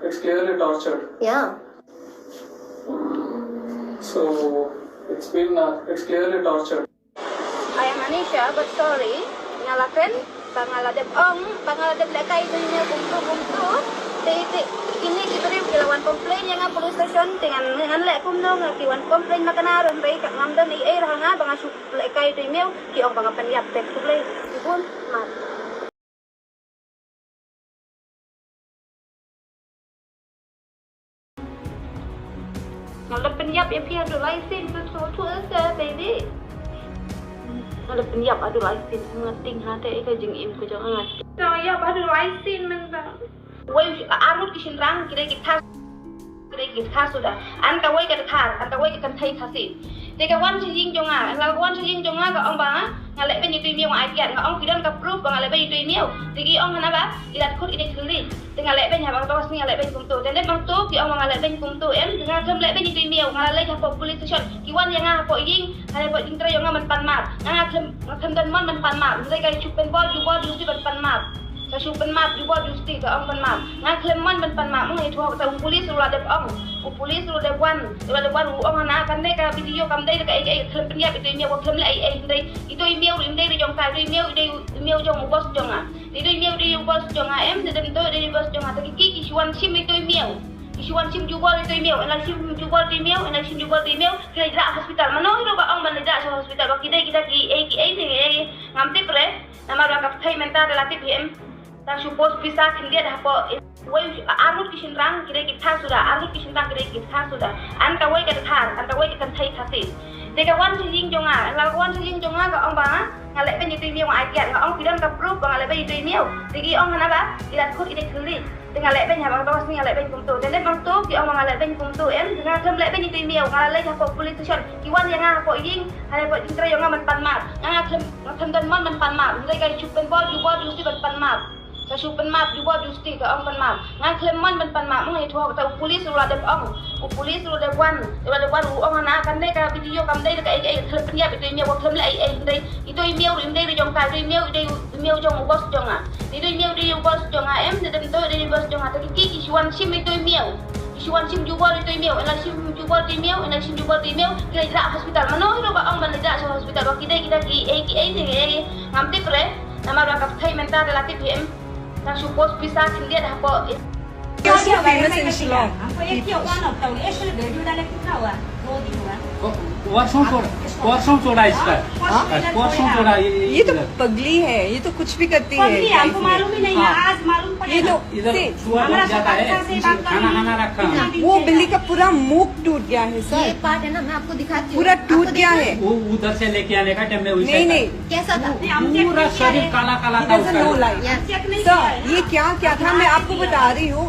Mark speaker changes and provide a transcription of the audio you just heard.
Speaker 1: it's clearly tortured.
Speaker 2: Yeah.
Speaker 1: So it's clearly tortured.
Speaker 3: I am Anisha, but sorry, ngalaken pangaladeb lekay niya bumtu ini kita rin kilawan komplain yang nga police station dengan lek kumno nga kiwan komplain makanaron ray kak ngamdan i era nga banga su lekay to email ki ong banga penyap tek to play ibun mat ngalap penyap ya pia do license to baby ada penyap adu license ngeting hate ika jeng im ko jang ngat so ya adu license men bang wei arut kishin rang kira kita sudah anta wei kita kan thai khasi te ka wan chi jing jonga la wan chi jing jonga ka ong ba ngale ben yitu miu ai kiat nga ong kidan ka proof ba ngale ben yitu miu te ki ong na ba ilat khut ide thuli te ngale ben ha bang tos ni ngale ben kum tu te le bang tu ki ong ngale ben kum tu em nga kem le ben yitu miu ngale le ka police station ki wan yang nga po ying hale po jing tra yang nga man pan mat nga kem dan man pan mat le ka chup pen bol ju bol ju si pan mat sa chupen map ju bol justi ka ong pan map nga klemman ban pan map ngai thua ka police ru la de ong police ru de wan ru ong na kan de ka video kam de ka ai klem penya itu email ko klem le ai dei itu email ru jong ka email jong bos jong a itu email de bos jong a em de to de bos jong a ta ki shuan sim itu email isuan sim ju bol itu email ena sim ju bol email ena sim ju bol email kira ira hospital mano ro ba ong ban ira sa hospital ba kita ki ai ngamti pre nama ra ka thai mental relatif hem tak suppose bisa kindia dah po wei arut kishin rang kira kita sudah anta wei kita thai khasi te ka wan jing jonga la wan jing jonga ka ong ba ngale ben yitu miu ai kiat nga ong kidan ka proof ba ngale ben yitu miu te ki ong na ba ilat khut ide khuli te ngale ben ha bang tos ni ngale ben kum tu te le bang tu ki ong ngale ben kum tu em nga kem le ben yitu miu ngale le ha po police station ki wan yang nga po ying hale po jing tra yang nga man pan mat nga kem dan man pan mat le ka chup pen bol ju si pan mat sa chupen map ju bol justi ka ong pan map nga klemman ban pan map ngai thua ka police ru la de ong police ru de wan ru ong na kan de ka video kam de ka ai klem penya itu email ko klem le ai dei itu email ru de jong ka email jong bos jong a itu email de bos jong a em de to de bos jong a ta ki isuan sim itu email isuan sim ju bol itu email ena sim ju bol email kira ira hospital mano ro ba ong ban ira sa hospital ba kita ki ai ngamti pre nama ra ka thai mental relatif hem tak suppose bisa kindia dah po
Speaker 4: कैसे famous in Shillong
Speaker 5: हमको एक ही one of the actually video डाले कितना हुआ 2 दिन हुआ
Speaker 6: परसों छोड़ा इसका परसों छोड़ा
Speaker 4: ये तो पगली है, ये तो कुछ भी करती है।
Speaker 5: हमको मालूम ही नहीं है, आज मालूम पड़ा।
Speaker 4: ये तो
Speaker 6: इधर सुअर बन जाता है, खाना रखा
Speaker 4: वो बिल्ली का पूरा मुख टूट गया है सर।
Speaker 2: ये पार्ट है ना, मैं आपको दिखाती हूँ।
Speaker 4: पूरा टूट गया है।
Speaker 6: वो उधर से लेके आने का टाइम में
Speaker 4: नहीं
Speaker 2: कैसा था?
Speaker 6: पूरा शरीर काला था उसका।
Speaker 4: सर ये क्या था मैं आपको बता रही हूँ।